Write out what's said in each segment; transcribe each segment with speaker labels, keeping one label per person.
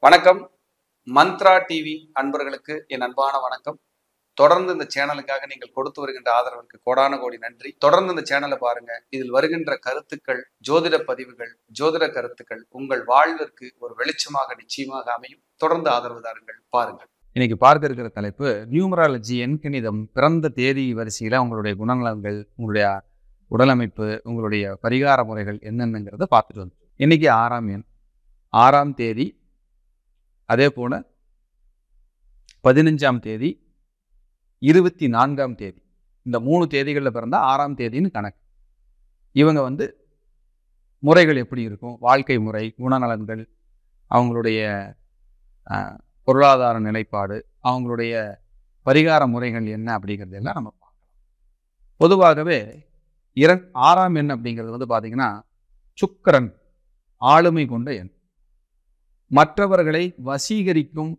Speaker 1: வணக்கம். மந்த்ரா டிவி அன்பர்களுக்கு என் அன்பான வணக்கம். தொடர்ந்து இந்த சேனலுக்காக நீங்கள் கொடுத்து வருகின்ற ஆதரவுக்கு கோடான கோடி நன்றி. தொடர்ந்து இந்த சேனலை பாருங்க. இதில் வருகின்ற கருத்துக்கள், ஜோதிட பதிவுகள், ஜோதிட கருத்துக்கள் உங்கள் வாழ்விற்கு ஒரு வெளிச்சமாக நிச்சயமாக அமையும். தொடர்ந்து ஆதரவு தாருங்கள், பாருங்கள். இன்னைக்கு பார்க்க இருக்கிற தலைப்பு நியூமராலஜி, எண்கணிதம், பிறந்த தேதி வரிசையில உங்களுடைய குணநலன்கள், உங்களுடைய உடலமைப்பு, உங்களுடைய பரிகார முறைகள் என்னென்னங்கிறத பார்த்துட்டு வந்து இன்னைக்கு 6ஆம் எண், 6ஆம் தேதி, அதே போல 15ஆம் தேதி, 24ஆம் தேதி, இந்த 3 தேதிகளில் பிறந்தா 6ஆம் தேதின்னு கணக்கு. இவங்க முறைகள் எப்படி இருக்கும், வாழ்க்கை முறை, குணநலன்கள், அவங்களுடைய பொருளாதார நிலைப்பாடு, அவங்களுடைய பரிகார முறைகள் என்ன அப்படிங்கிறதெல்லாம் நம்ம பார்க்கலாம். பொதுவாகவே 6ஆம் எண் அப்படிங்கிறது பார்த்தீங்கன்னா சுக்கிரன் ஆளுமை கொண்ட எண். மற்றவர்களை வசீகரிக்கும்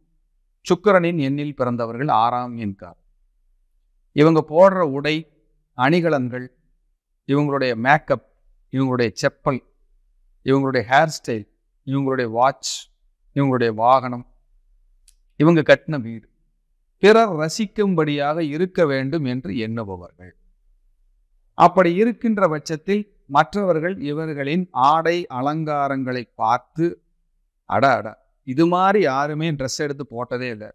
Speaker 1: சுக்கிரனின் எண்ணில் பிறந்தவர்கள் 6ஆம் எண்கார். இவங்க போடுற உடை, அணிகலன்கள், இவங்களுடைய மேக்கப், இவங்களுடைய செப்பல், இவங்களுடைய ஹேர் ஸ்டைல், இவங்களுடைய வாட்ச், இவங்களுடைய வாகனம், இவங்க கட்டின வீடு பிறர் ரசிக்கும்படியாக இருக்க வேண்டும் என்று எண்ணுபவர்கள். அப்படி இருக்கின்ற பட்சத்தில் மற்றவர்கள் இவர்களின் ஆடை அலங்காரங்களை பார்த்து அட இது மாதிரி யாருமே ட்ரெஸ் எடுத்து போட்டதே இல்லை,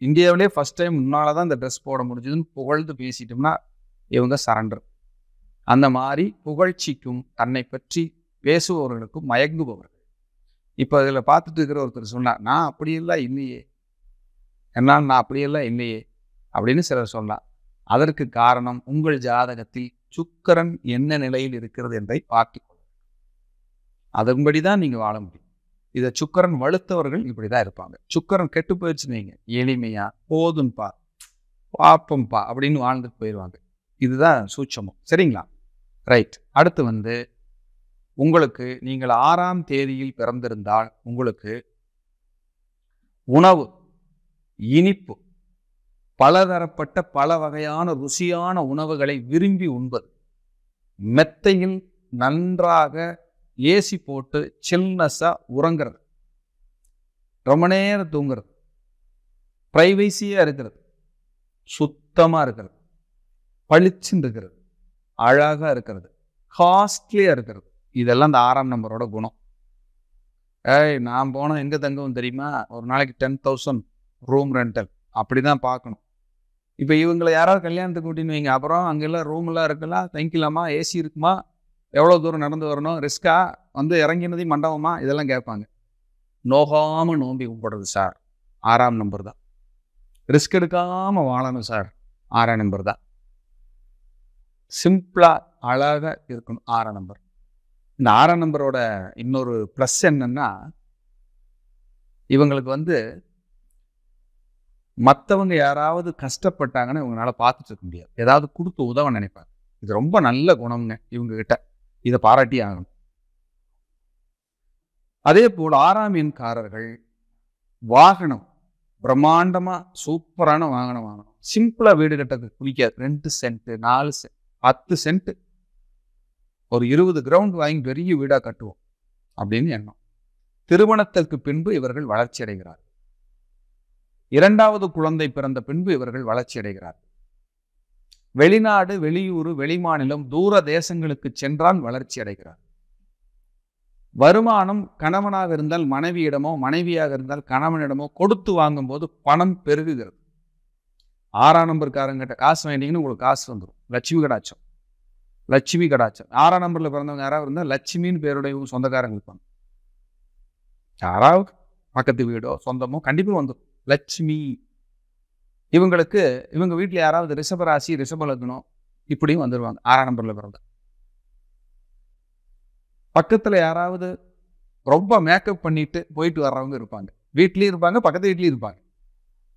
Speaker 1: இந்தியாவிலே ஃபர்ஸ்ட் டைம் முன்னால தான் இந்த ட்ரெஸ் போட முடிஞ்சதுன்னு புகழ்ந்து பேசிட்டோம்னா இவங்க சரண்டர். அந்த மாதிரி புகழ்ச்சிக்கும் தன்னை பற்றி பேசுபவர்களுக்கும் மயங்குபவர்கள். இப்போ இதில் பார்த்துட்டு இருக்கிற ஒருத்தர் சொன்னார், நான் அப்படியெல்லாம் இல்லையே, என்னால் நான் அப்படியெல்லாம் இல்லையே அப்படின்னு சிலர் சொல்லலாம். அதற்கு காரணம் உங்கள் ஜாதகத்தில் சுக்கிரன் என்ன நிலையில் இருக்கிறது என்பதை பார்த்துக்கொள்ளும். அதன்படி தான் நீங்கள் வாழ முடியும். இதை சுக்கிரன் வலுத்தவர்கள் இப்படிதான் இருப்பாங்க. சுக்கிரன் கெட்டு போயிடுச்சுன்னு வைங்க, எளிமையா போதும்பா பாப்பம்பா அப்படின்னு வாழ்ந்துட்டு போயிடுவாங்க. இதுதான் சூட்சமம். சரிங்களா? ரைட். அடுத்து உங்களுக்கு நீங்கள் 6ஆம் தேதியில் பிறந்திருந்தால் உங்களுக்கு உணவு, இனிப்பு, பலதரப்பட்ட பல வகையான ருசியான உணவுகளை விரும்பி உண்பது, மெத்தையில் நன்றாக ஏசி போட்டு சில்னஸா உறங்கிறது, ரொம்ப நேரம் தூங்குறது, பிரைவசியா இருக்கிறது, சுத்தமா இருக்கிறது, பளிச்சுன்னு இருக்கிறது, அழகா இருக்கிறது, காஸ்ட்லியா இருக்கிறது, இதெல்லாம் இந்த 6ஆம் நம்பரோட குணம். நான் போனால் எங்க தங்கவும் தெரியுமா, ஒரு நாளைக்கு 10,000 ரூம் ரெண்டல், அப்படிதான் பார்க்கணும். இப்போ இவங்களை யாராவது கல்யாணத்துக்கு கூட்டின்னு வைங்க, அப்புறம் அங்கெல்லாம் ரூம்லாம் இருக்கலாம், தங்கிக்கலாமா, ஏசி இருக்குமா, எவ்வளோ தூரம் நடந்து வரணும், ரிஸ்கா, இறங்கினதையும் மண்டபமா, இதெல்லாம் கேட்பாங்க. நோகாமல் நோம்பி கும்பிடுறது சார் 6ஆம் நம்பர் தான். ரிஸ்க் எடுக்காமல் வாழணும் சார் 6ஆம் நம்பர் தான். சிம்பிளா அழகாக இருக்கணும் 6ஆம் நம்பர். இந்த 6ஆம் நம்பரோட இன்னொரு ப்ளஸ் என்னன்னா, இவங்களுக்கு மற்றவங்க யாராவது கஷ்டப்பட்டாங்கன்னு இவங்களால பார்த்துட்டு இருக்க முடியாது, ஏதாவது கொடுத்து உதவ நினைப்பாங்க. இது ரொம்ப நல்ல குணம்ங்க இவங்க கிட்ட, இதை பாராட்டி ஆகணும். அதே போல் 6ஆம் எண்காரர்கள் வாகனம் பிரம்மாண்டமா சூப்பரான வாகனம் வாங்கணும். சிம்பிளா வீடு கட்டத்துக்கு பிடிக்காது. 2 சென்ட் 4 சென்ட் 10 சென்ட் ஒரு 20 கிரவுண்ட் வாங்கி பெரிய வீடா கட்டுவோம் அப்படின்னு எண்ணம். திருமணத்திற்கு பின்பு இவர்கள் வளர்ச்சி அடைகிறார்கள். 2வது குழந்தை பிறந்த பின்பு இவர்கள் வளர்ச்சி அடைகிறார்கள். வெளிநாடு, வெளியூர், வெளிமாநிலம், தூர தேசங்களுக்கு சென்றால் வளர்ச்சி அடைகிறார். வருமானம் கணவனாக இருந்தால் மனைவியிடமோ, மனைவியாக இருந்தால் கணவனிடமோ கொடுத்து வாங்கும் போது பணம் பெருகுகிறது. 6ஆம் நம்பர்காரங்கிட்ட காசு வாங்கிட்டீங்கன்னு உங்களுக்கு காசு வந்துடும். லட்சுமி கடாட்சம், லட்சுமி கடாட்சம். 6ஆம் நம்பர்ல பிறந்தவங்க யாராவது இருந்தால் லட்சுமின்னு பேருடைய சொந்தக்காரங்க இருப்பாங்க. யாராவது பக்கத்து வீடோ சொந்தமோ கண்டிப்பாக வந்துடும் லட்சுமி. இவங்க வீட்டில் யாராவது ரிஷபராசி, ரிஷப லக்னம் இப்படியும் வந்துடுவாங்க 6ஆம் நம்பர்ல பிறந்த. பக்கத்தில் யாராவது ரொம்ப மேக்கப் பண்ணிட்டு போயிட்டு வர்றவங்க இருப்பாங்க. வீட்லேயும் இருப்பாங்க, பக்கத்து வீட்லேயும் இருப்பாங்க.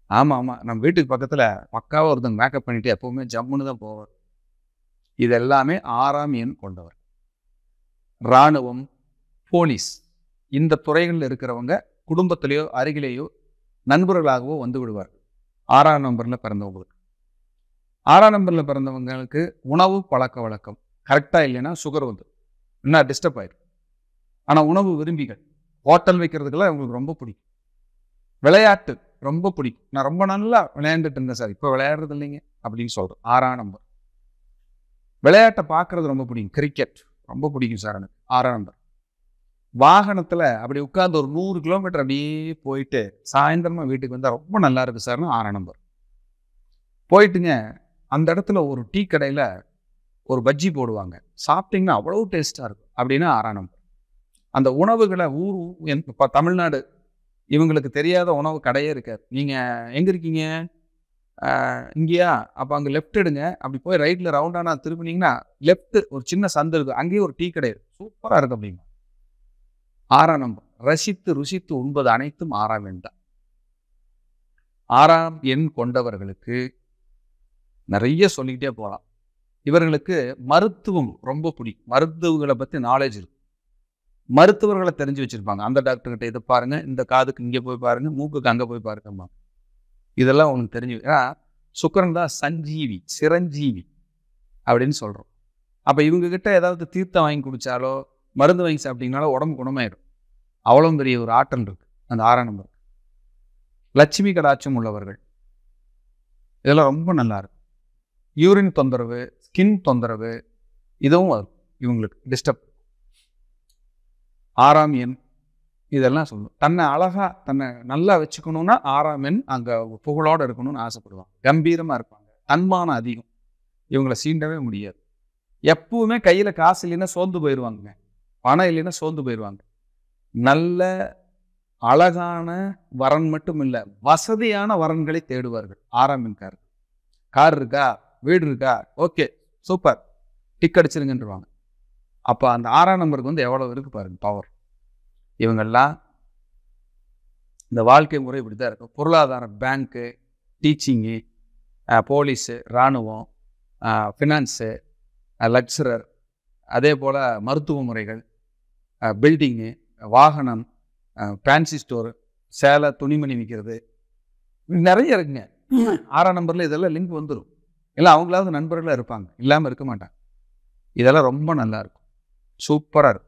Speaker 1: ஆமாம், நம்ம வீட்டுக்கு பக்கத்தில் பக்காவாக ஒருத்தங்க மேக்கப் பண்ணிட்டு எப்பவுமே ஜம்முன்னு தான் போவார். இது எல்லாமே 6ஆம் எண் கொண்டவர். இராணுவம், போலீஸ், இந்த துறைகளில் இருக்கிறவங்க குடும்பத்திலேயோ அருகிலேயோ நண்பர்களாகவோ வந்து விடுவார்கள் 6ஆம் நம்பர்ல பிறந்தவங்களுக்கு. 6ஆம் நம்பர்ல பிறந்தவங்களுக்கு உணவு பழக்க வழக்கம் கரெக்டா இல்லைன்னா சுகர் இன்னும் டிஸ்டர்ப் ஆயிடும். ஆனால் உணவு விரும்பிகள், ஹோட்டல் வைக்கிறதுக்கெல்லாம் இவங்களுக்கு ரொம்ப பிடிக்கும். விளையாட்டு ரொம்ப பிடிக்கும். நான் ரொம்ப நல்லா விளையாண்டுட்டு இருந்தேன் சார், இப்போ விளையாடுறது இல்லைங்க அப்படின்னு சொல்றேன். 6ஆம் நம்பர். விளையாட்டை பார்க்கறது ரொம்ப பிடிக்கும். கிரிக்கெட் ரொம்ப பிடிக்கும் சார் எனக்கு. 6ஆம் நம்பர். வாகனத்துல அப்படி உட்கார்ந்து ஒரு 100 கிலோமீட்டர் அப்படியே போயிட்டு சாயந்தரமா வீட்டுக்கு வந்தா ரொம்ப நல்லா இருக்கு சார்னு 6ஆம் நம்பர். போயிட்டுங்க அந்த இடத்துல ஒரு டீ கடையில ஒரு பஜ்ஜி போடுவாங்க. சாப்பிட்டீங்கன்னா அவ்வளவு டேஸ்டா இருக்கும் அப்படின்னா 6ஆம் நம்பர். அந்த உணவுகளை இப்போ தமிழ்நாடு இவங்களுக்கு தெரியாத உணவு கடையே இருக்காது. நீங்க எங்க இருக்கீங்க? இங்கேயா? அப்ப அங்க லெஃப்ட் எடுங்க. அப்படி போய் ரைட்ல ரவுண்டானா திரும்பினீங்கன்னா லெஃப்ட் ஒரு சின்ன சந்து இருக்கு. அங்கேயே ஒரு டீ கடை இருக்கு. சூப்பரா இருக்கு அப்படிங்க. 6ஆம் நம்பர். ரசித்து ருசித்து உண்பது அனைத்தும் 6ஆம் எண் தான். 6ஆம் எண் கொண்டவர்களுக்கு நிறைய சொல்லிக்கிட்டே போகலாம். இவர்களுக்கு மருத்துவம் ரொம்ப பிடிக்கும். மருத்துவங்களை பத்தி நாலேஜ் இருக்கு. மருத்துவர்களை தெரிஞ்சு வச்சிருப்பாங்க. அந்த டாக்டர் கிட்ட இதை பாருங்க, இந்த காதுக்கு இங்கே போய் பாருங்க, மூக்குக்கு அங்கே போய் பாருங்கம்மா. இதெல்லாம் உங்களுக்கு தெரிஞ்சு. ஏன்னா சுக்கிரன் தான் சஞ்சீவி, சிரஞ்சீவி அப்படின்னு சொல்றோம். அப்ப இவங்க கிட்ட ஏதாவது தீர்த்தம் வாங்கி குடிச்சாலோ மருந்து வாங்கி சாப்பிட்டீங்கனாலோ உடம்பு குணமாயிடும். அவ்வளவு பெரிய ஒரு ஆற்றல் இருக்கு அந்த 6ஆம் நம்பர். லட்சுமி கடாட்சம் உள்ளவர்கள் இதெல்லாம் ரொம்ப நல்லா இருக்கும். யூரின் தொந்தரவு, ஸ்கின் தொந்தரவு இதுவும் வரும் இவங்களுக்கு. டிஸ்டர்ப். 6ஆம் எண் இதெல்லாம் சொல்லும். தன்னை அழகா தன்னை நல்லா வச்சுக்கணும்னா 6ஆம் எண் அங்க புகழோட இருக்கணும்னு ஆசைப்படுவாங்க. கம்பீரமா இருப்பாங்க. தன்மானம் அதிகம். இவங்களை சீண்டவே முடியாது. எப்பவுமே கையில காசு இல்லைன்னா சோர்ந்து போயிடுவாங்க. பணம் இல்லைன்னா சோர்ந்து போயிடுவாங்க. நல்ல அழகான வரன் மட்டும் இல்ல, வசதியான வரன்களை தேடுவார்கள் 6ஆம் எண்கார். கார் இருக்கா, வீடு இருக்கா, ஓகே சூப்பர், டிக் அடிச்சிருங்கன்றுவாங்க. அப்ப அந்த 6ஆம் நம்பருக்கு வந்து எவ்வளவு இருக்கு பாருங்க பவர். இவங்கெல்லாம் இந்த வாழ்க்கை முறை இப்படிதான் இருக்கும். பொருளாதாரம், பேங்க்கு, டீச்சிங்கு, போலீஸு, இராணுவம், ஃபினான்ஸு, லக்சரர், அதே போல மருத்துவ முறைகள், பில்டிங்கு, வாகனம், ஃபேன்சி ஸ்டோரு, சேலை, துணிமணி விற்கிறது, நிறைய இருக்குங்க. 6ஆம் நம்பர்ல இதெல்லாம் லிங்க் வந்துடும். இல்லை அவங்களாவது நண்பர்களாக இருப்பாங்க, இல்லாமல் இருக்க மாட்டாங்க. இதெல்லாம் ரொம்ப நல்லா இருக்கும். சூப்பராக இருக்கும்.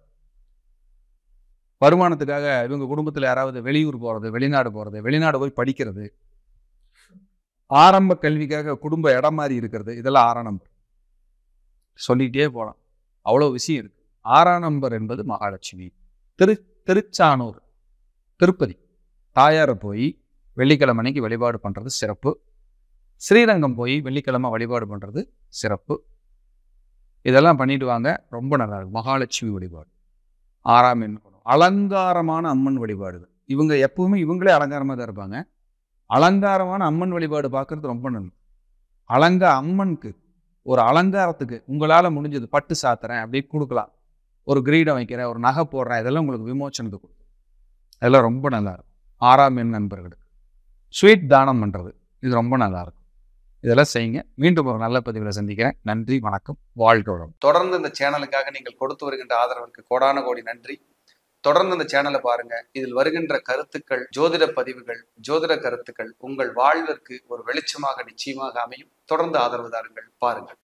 Speaker 1: வருமானத்துக்காக இவங்க குடும்பத்தில் யாராவது வெளியூர் போகிறது, வெளிநாடு போகிறது, வெளிநாடு போய் படிக்கிறது, ஆரம்ப கல்விக்காக குடும்ப இடம் மாறி இருக்கிறது, இதெல்லாம் 6ஆம் நம்பர். சொல்லிகிட்டே போகலாம். அவ்வளோ விஷயம் இருக்கு. 6ஆம் நம்பர் என்பது மகாலட்சுமி. திருச்சானூர், திருப்பதி தாயாரை போய் வெள்ளிக்கிழமை அன்னைக்கு வழிபாடு பண்ணுறது சிறப்பு. ஸ்ரீரங்கம் போய் வெள்ளிக்கிழமை வழிபாடு பண்ணுறது சிறப்பு. இதெல்லாம் பண்ணிட்டு வாங்க, ரொம்ப நல்லா இருக்கும். மகாலட்சுமி வழிபாடு 6ஆம் எண். அலங்காரமான அம்மன் வழிபாடுகள். இவங்க எப்பவுமே இவங்களே அலங்காரமாக தான் இருப்பாங்க. அலங்காரமான அம்மன் வழிபாடு பார்க்கறது ரொம்ப நல்லது. அம்மனுக்கு ஒரு அலங்காரத்துக்கு உங்களால் முடிஞ்சது பட்டு சாத்துறேன் அப்படியே கொடுக்கலாம். ஒரு கிரீடம் வைக்கிறேன், ஒரு நகை போடுறேன், இதெல்லாம் உங்களுக்கு விமோச்சனத்தை கொடுக்கும். அதெல்லாம் ரொம்ப நல்லா இருக்கும். 6ஆம் எண் நண்பர்களுக்கு ஸ்வீட் தானம் பண்ணுறது இது ரொம்ப நல்லா இருக்கும். இதெல்லாம் செய்யுங்க. மீண்டும் ஒரு நல்ல பதிவில் சந்திக்கிறேன். நன்றி, வணக்கம், வாழ்க. தொடர்ந்து இந்த சேனலுக்காக நீங்கள் கொடுத்து வருகின்ற ஆதரவிற்கு கோடான கோடி நன்றி. தொடர்ந்து இந்த சேனலை பாருங்க. இதில் வருகின்ற கருத்துக்கள், ஜோதிட பதிவுகள், ஜோதிட கருத்துக்கள் உங்கள் வாழ்விற்கு ஒரு வெளிச்சமாக நிச்சயமாக அமையும். தொடர்ந்து ஆதரவு தாருங்கள். பாருங்கள்.